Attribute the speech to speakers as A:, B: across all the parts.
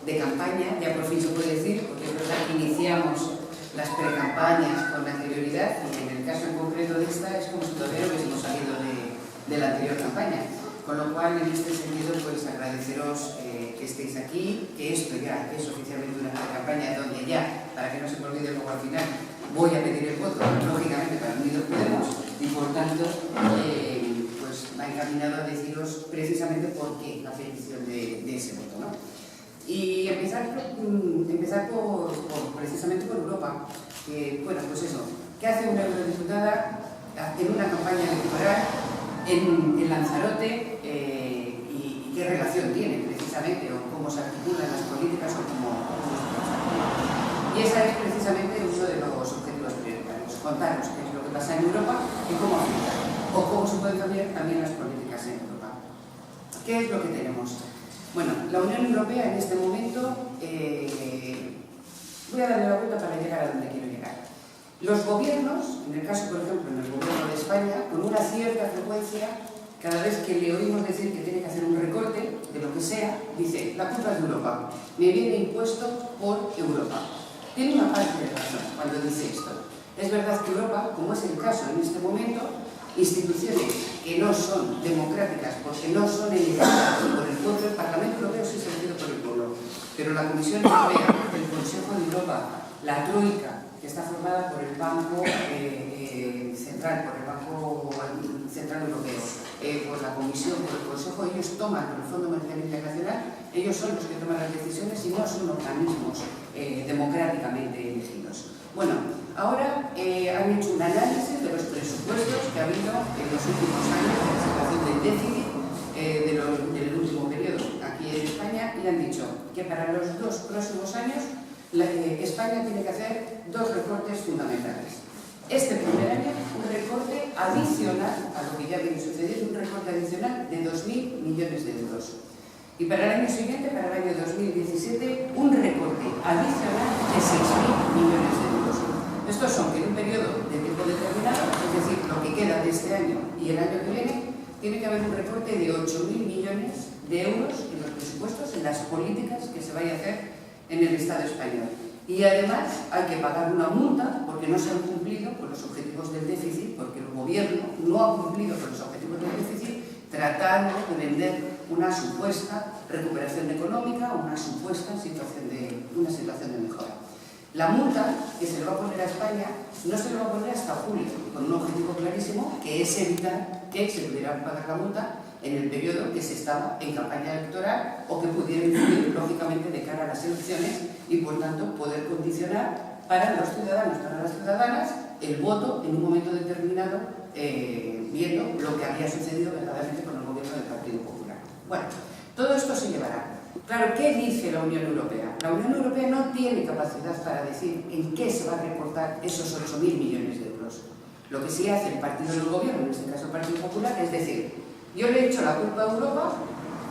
A: de campaña, ya por fin se puede decir, porque es verdad que iniciamos las precampañas con anterioridad y en el caso en concreto de esta es como si todavía no hubiésemos salido de la anterior campaña. Con lo cual, en este sentido, pues agradeceros que estéis aquí, que esto ya es oficialmente una campaña donde ya, para que no se me olvide luego al final, voy a pedir el voto, lógicamente, para Unidos Podemos, y por tanto, pues va encaminado a deciros precisamente por qué la petición de ese voto, ¿no? Y empezar precisamente por Europa, que, bueno, pues eso, ¿qué hace una eurodiputada en una campaña electoral en Lanzarote y qué relación tiene precisamente, o cómo se articulan las políticas o cómo se articulan? Y esa es precisamente uno de los objetivos prioritarios, contaros qué es lo que pasa en Europa y cómo afecta, o cómo se pueden cambiar también las políticas en Europa. ¿Qué es lo que tenemos? Bueno, la Unión Europea en este momento, voy a darle la vuelta para llegar a donde quiero llegar. Los gobiernos, en el caso, por ejemplo, en el gobierno de España, con una cierta frecuencia, cada vez que le oímos decir que tiene que hacer un recorte de lo que sea, dice, la culpa es de Europa, me viene impuesto por Europa. Tiene una parte de razón cuando dice esto. Es verdad que Europa, como es el caso en este momento, instituciones que no son democráticas porque no son elegidas por el pueblo, el Parlamento Europeo sí es elegido por el pueblo, pero la Comisión Europea, el Consejo de Europa, la Troika, que está formada por el Banco Central, por el Banco Central Europeo, por la Comisión, por el Consejo, ellos toman, por el Fondo Monetario Internacional, ellos son los que toman las decisiones y no son organismos democráticamente elegidos. Bueno, ahora han hecho un análisis de los presupuestos que ha habido en los últimos años de la situación del déficit del último periodo aquí en España y han dicho que para los 2 próximos años España tiene que hacer 2 recortes fundamentales. Este primer año, un recorte adicional a lo que ya viene sucediendo, un recorte adicional de 2.000 millones de euros. Y para el año siguiente, para el año 2017, un recorte adicional de 6.000 millones de euros. Estos son que en un periodo de tiempo determinado, es decir, lo que queda de este año y el año que viene, tiene que haber un recorte de 8.000 millones de euros en los presupuestos, en las políticas que se vaya a hacer en el Estado español. Y además hay que pagar una multa porque no se han cumplido con los objetivos del déficit, porque el gobierno no ha cumplido con los objetivos del déficit, tratando de vender una supuesta recuperación económica, una supuesta situación de mejora. La multa que se le va a poner a España no se le va a poner hasta julio, con un objetivo clarísimo que es evitar que se pudiera pagar la multa en el periodo que se estaba en campaña electoral o que pudiera influir, lógicamente, de cara a las elecciones y, por tanto, poder condicionar para los ciudadanos, para las ciudadanas, el voto en un momento determinado, viendo lo que había sucedido verdaderamente con el gobierno del Partido Popular. Bueno, todo esto se llevará. Claro, ¿qué dice la Unión Europea? La Unión Europea no tiene capacidad para decir en qué se va a recortar esos 8.000 millones de euros. Lo que sí hace el partido del gobierno, en este caso el Partido Popular, es decir, yo le echo la culpa a Europa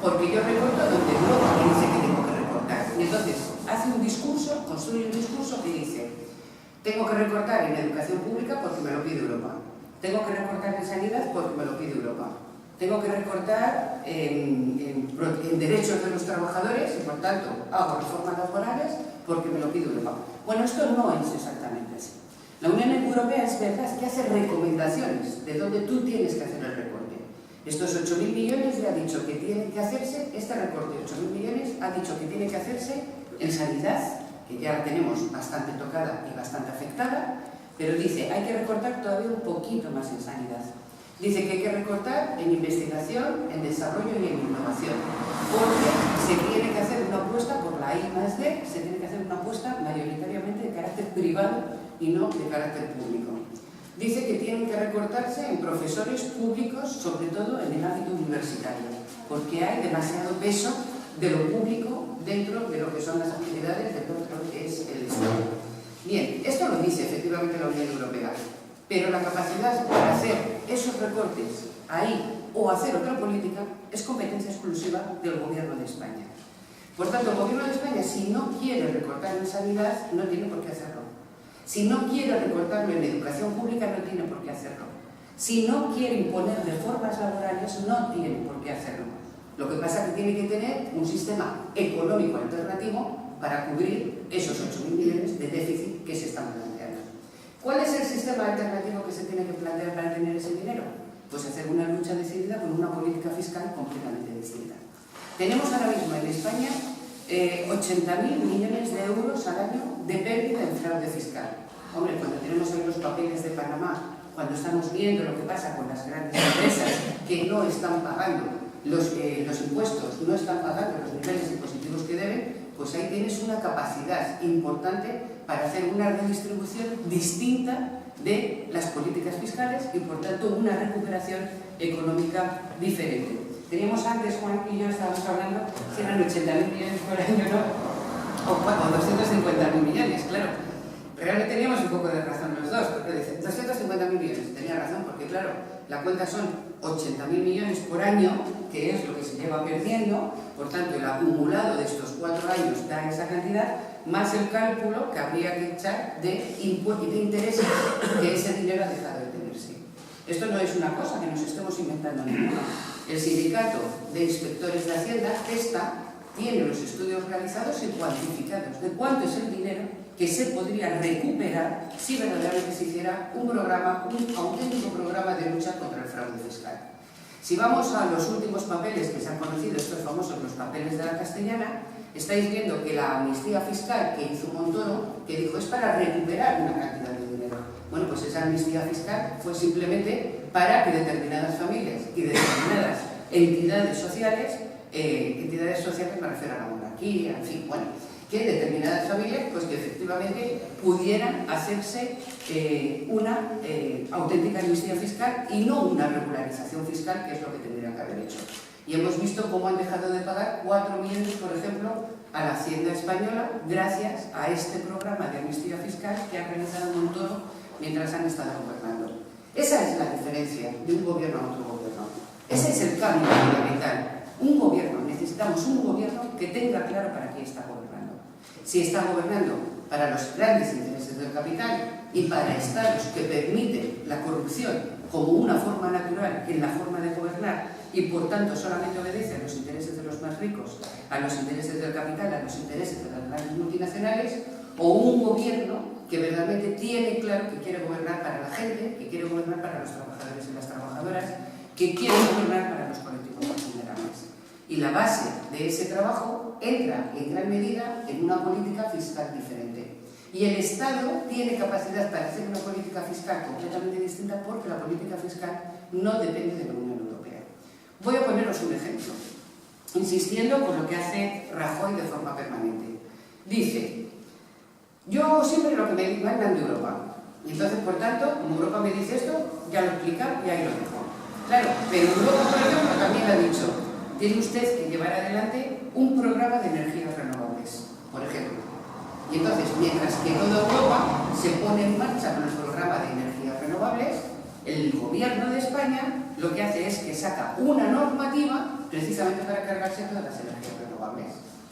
A: porque yo recorto donde Europa me dice que tengo que recortar. Y entonces hace un discurso, construye un discurso que dice, tengo que recortar en educación pública porque me lo pide Europa. Tengo que recortar en sanidad porque me lo pide Europa. Tengo que recortar en derechos de los trabajadores y, por tanto, hago reformas laborales porque me lo pide Europa. Bueno, esto no es exactamente así. La Unión Europea es verdad que hace recomendaciones de dónde tú tienes que hacer el recorte. Estos 8.000 millones ya ha dicho que tienen que hacerse, este recorte de 8.000 millones ha dicho que tiene que hacerse en sanidad, que ya la tenemos bastante tocada y bastante afectada, pero dice, hay que recortar todavía un poquito más en sanidad. Dice que hay que recortar en investigación, en desarrollo y en innovación, porque se tiene que hacer una apuesta por la I+D, se tiene que hacer una apuesta mayoritariamente de carácter privado y no de carácter público. Dice que tienen que recortarse en profesores públicos, sobre todo en el ámbito universitario, porque hay demasiado peso de lo público dentro de lo que son las actividades de todo lo que es el Estado. Bien, esto lo dice efectivamente la Unión Europea, pero la capacidad para hacer esos recortes ahí o hacer otra política es competencia exclusiva del Gobierno de España. Por tanto, el Gobierno de España, si no quiere recortar en sanidad, no tiene por qué hacerlo. Si no quiere recortarlo en educación pública, no tiene por qué hacerlo. Si no quiere imponer reformas laborales, no tiene por qué hacerlo. Lo que pasa es que tiene que tener un sistema económico alternativo alternativo para cubrir esos 8.000 millones de déficit que se están planteando. ¿Cuál es el sistema alternativo que se tiene que plantear para tener ese dinero? Pues hacer una lucha decidida con una política fiscal completamente distinta. Tenemos ahora mismo en España 80.000 millones de euros al año de pérdida en fraude fiscal. Hombre, cuando tenemos ahí los papeles de Panamá, cuando estamos viendo lo que pasa con las grandes empresas que no están pagando los impuestos, no están pagando los niveles impositivos que deben, pues ahí tienes una capacidad importante para hacer una redistribución distinta de las políticas fiscales y, por tanto, una recuperación económica diferente. Teníamos antes, Juan y yo estábamos hablando, si eran 80.000 millones por año, ¿no? O 250.000 millones, claro. Realmente teníamos un poco de razón los dos, porque dicen 250.000 millones. Tenía razón, porque claro, la cuenta son 80.000 millones por año, que es lo que se lleva perdiendo, por tanto el acumulado de estos 4 años da esa cantidad, más el cálculo que habría que echar de intereses que ese dinero ha dejado de tenerse. Esto no es una cosa que nos estemos inventando ninguno. El sindicato de inspectores de Hacienda, tiene los estudios realizados y cuantificados de cuánto es el dinero que se podría recuperar si verdaderamente se hiciera un auténtico programa de lucha contra el fraude fiscal. Si vamos a los últimos papeles que se han conocido, estos famosos los papeles de la Castellana, estáis viendo que la amnistía fiscal que hizo Montoro, que dijo es para recuperar una cantidad de dinero. Bueno, pues esa amnistía fiscal fue simplemente para que determinadas familias y determinadas entidades sociales me refiero a la monarquía, en fin, bueno, que determinadas familias, pues que efectivamente pudieran hacerse una auténtica amnistía fiscal y no una regularización fiscal, que es lo que tendrían que haber hecho. Y hemos visto cómo han dejado de pagar 4 millones, por ejemplo, a la Hacienda española, gracias a este programa de amnistía fiscal que ha realizado Montoro mientras han estado gobernando. Esa es la diferencia de un gobierno a otro gobierno. Ese es el cambio fundamental. Un gobierno, necesitamos un gobierno que tenga claro para qué está gobernando. Si está gobernando para los grandes intereses del capital y para estados que permiten la corrupción como una forma natural en la forma de gobernar y por tanto solamente obedece a los intereses de los más ricos, a los intereses del capital, a los intereses de las grandes multinacionales, o un gobierno que verdaderamente tiene claro que quiere gobernar para la gente, que quiere gobernar para los trabajadores y las trabajadoras, que quiere gobernar para los colectivos más vulnerables. Y la base de ese trabajo entra en gran medida en una política fiscal diferente. Y el Estado tiene capacidad para hacer una política fiscal completamente distinta porque la política fiscal no depende de la Unión Europea. Voy a poneros un ejemplo, insistiendo con lo que hace Rajoy de forma permanente. Dice, yo siempre lo que me mandan de Europa, y entonces, por tanto, como Europa me dice esto, ya lo explica y ahí lo dejo. Claro, pero Europa, por ejemplo, también ha dicho, tiene usted que llevar adelante un programa de energías renovables, por ejemplo. Y entonces, mientras que toda Europa se pone en marcha con el programa de energías renovables, el gobierno de España lo que hace es que saca una normativa precisamente para cargarse todas las energías renovables.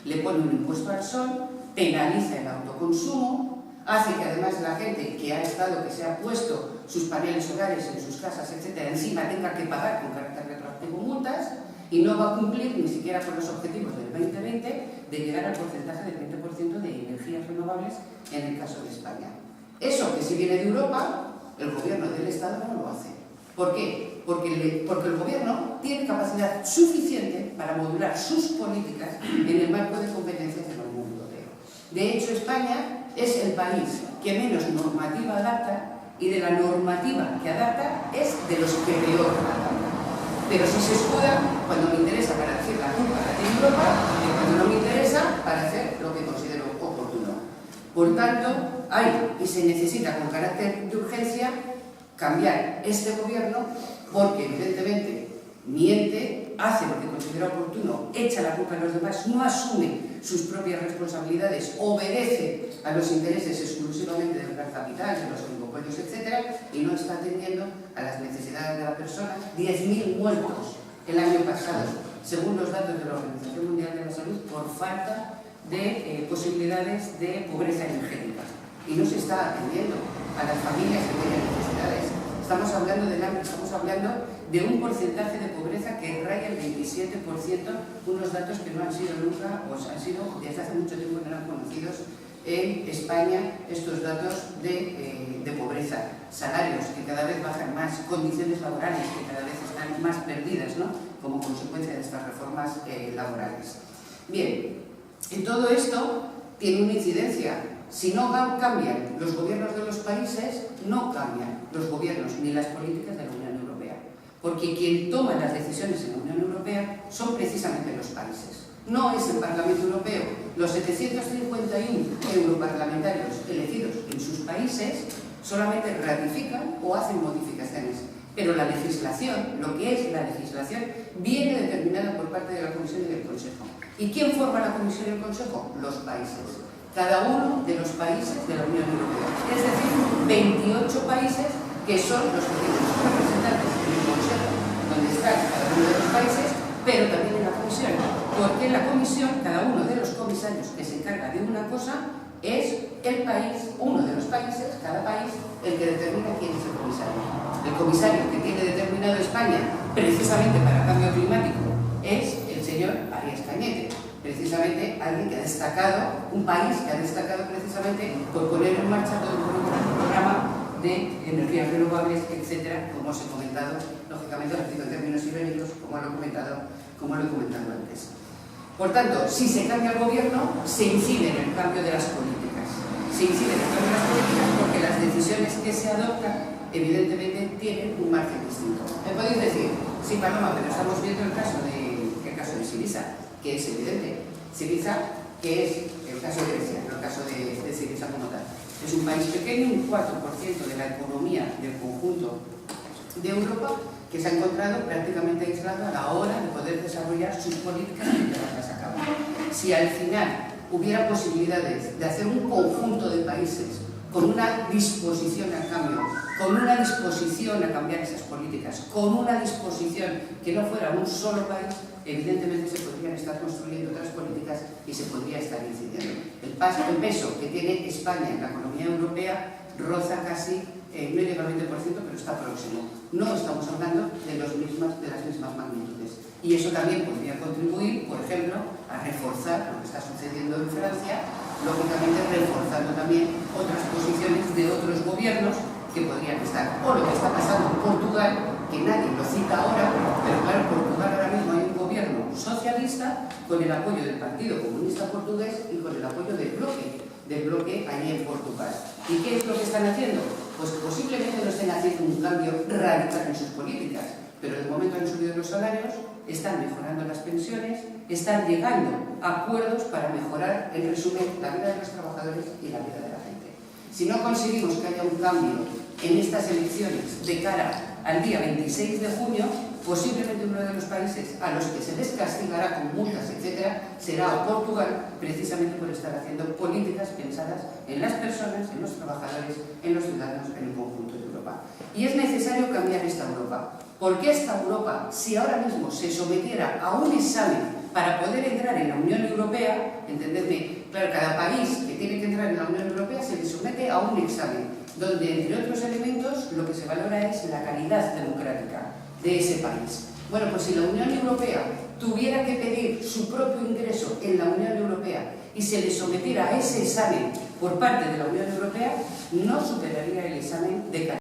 A: Le pone un impuesto al sol, penaliza el autoconsumo, hace que además la gente que se ha puesto sus paneles solares en sus casas, etcétera, encima tenga que pagar con carácter retroactivo multas y no va a cumplir ni siquiera con los objetivos del 2020 de llegar al porcentaje del 20% de energías renovables en el caso de España. Eso que si viene de Europa, el gobierno del Estado no lo hace. ¿Por qué? Porque el gobierno tiene capacidad suficiente para modular sus políticas en el marco de competencias de la Unión Europea. De hecho, España es el país que menos normativa adapta y de la normativa que adapta es de los que peor adapta. Pero si se escuda, cuando me interesa para decir la culpa la tiene Europa y cuando no me interesa para hacer lo que considero oportuno. Por tanto, hay y se necesita con carácter de urgencia cambiar este gobierno porque evidentemente miente, hace lo que considera oportuno, echa la culpa a los demás, no asume sus propias responsabilidades, obedece a los intereses exclusivamente del gran capital, de los oligopolios, etc., y no está atendiendo a las necesidades de la persona. 10.000 muertos el año pasado, según los datos de la Organización Mundial de la Salud, por falta de posibilidades de pobreza energética. Y no se está atendiendo a las familias que tienen necesidades. Estamos hablando del hambre, estamos hablando de un porcentaje de pobreza que raya el 27%, unos datos que no han sido nunca, o han sido desde hace mucho tiempo no eran conocidos en España, estos datos de pobreza, salarios que cada vez bajan más, condiciones laborales que cada vez están más perdidas, ¿no?, como consecuencia de estas reformas laborales. Bien, en todo esto tiene una incidencia. Si no cambian los gobiernos de los países, no cambian los gobiernos ni las políticas de la Unión Europea. Porque quien toma las decisiones en la Unión Europea son precisamente los países. No es el Parlamento Europeo. Los 751 europarlamentarios elegidos en sus países solamente ratifican o hacen modificaciones. Pero la legislación, lo que es la legislación, viene determinada por parte de la Comisión y del Consejo. ¿Y quién forma la Comisión y el Consejo? Los países. Cada uno de los países de la Unión Europea. Es decir, 28 países que son los que tienen sus representantes en el Consejo, donde están cada uno de los países, pero también en la Comisión. Porque en la Comisión, cada uno de los comisarios que se encarga de una cosa es el país, uno de los países, cada país, el que determina quién es el comisario. El comisario que tiene determinado España, precisamente para cambio climático, es el señor Arias Cañete. Precisamente alguien que ha destacado, un país que ha destacado precisamente por poner en marcha todo un programa de energías renovables, etcétera, como os he comentado, lógicamente lo repito en términos ibéricos, como lo he comentado antes. Por tanto, si se cambia el gobierno, se incide en el cambio de las políticas. Se incide en el cambio de las políticas porque las decisiones que se adoptan, evidentemente, tienen un margen distinto. Me podéis decir, sí, Paloma, pero estamos viendo el caso de Syriza, que es evidente. Syriza, que es el caso de Grecia, no el caso de Syriza como tal. Es un país pequeño, un 4% de la economía del conjunto de Europa, que se ha encontrado prácticamente aislado a la hora de poder desarrollar sus políticas y llevarlas a cabo. Si al final hubiera posibilidades de hacer un conjunto de países con una disposición al cambio, con una disposición a cambiar esas políticas, con una disposición que no fuera un solo país, evidentemente se podrían estar construyendo otras políticas y se podría estar incidiendo. El peso que tiene España en la economía europea roza casi, no llega al 20%, pero está próximo. No estamos hablando de las mismas magnitudes. Y eso también podría contribuir, por ejemplo, a reforzar lo que está sucediendo en Francia, lógicamente reforzando también otras posiciones de otros gobiernos que podrían estar. O lo que está pasando en Portugal, que nadie lo cita ahora, pero claro, en Portugal ahora mismo hay un gobierno socialista con el apoyo del Partido Comunista Portugués y con el apoyo del bloque allí en Portugal. ¿Y qué es lo que están haciendo? Pues posiblemente no estén haciendo un cambio radical en sus políticas, pero de momento han subido los salarios, están mejorando las pensiones, están llegando a acuerdos para mejorar, en resumen, la vida de los trabajadores y la vida de la gente. Si no conseguimos que haya un cambio en estas elecciones de cara al día 26 de junio, posiblemente uno de los países a los que se les castigará con multas, etcétera, será Portugal, precisamente por estar haciendo políticas pensadas en las personas, en los trabajadores, en los ciudadanos, en el conjunto de Europa. Y es necesario cambiar esta Europa. ¿Por qué esta Europa, si ahora mismo se sometiera a un examen para poder entrar en la Unión Europea, entendedme, claro, cada país que tiene que entrar en la Unión Europea se le somete a un examen, donde, entre otros elementos, lo que se valora es la calidad democrática de ese país. Bueno, pues si la Unión Europea tuviera que pedir su propio ingreso en la Unión Europea y se le sometiera a ese examen por parte de la Unión Europea, no superaría el examen de calidad.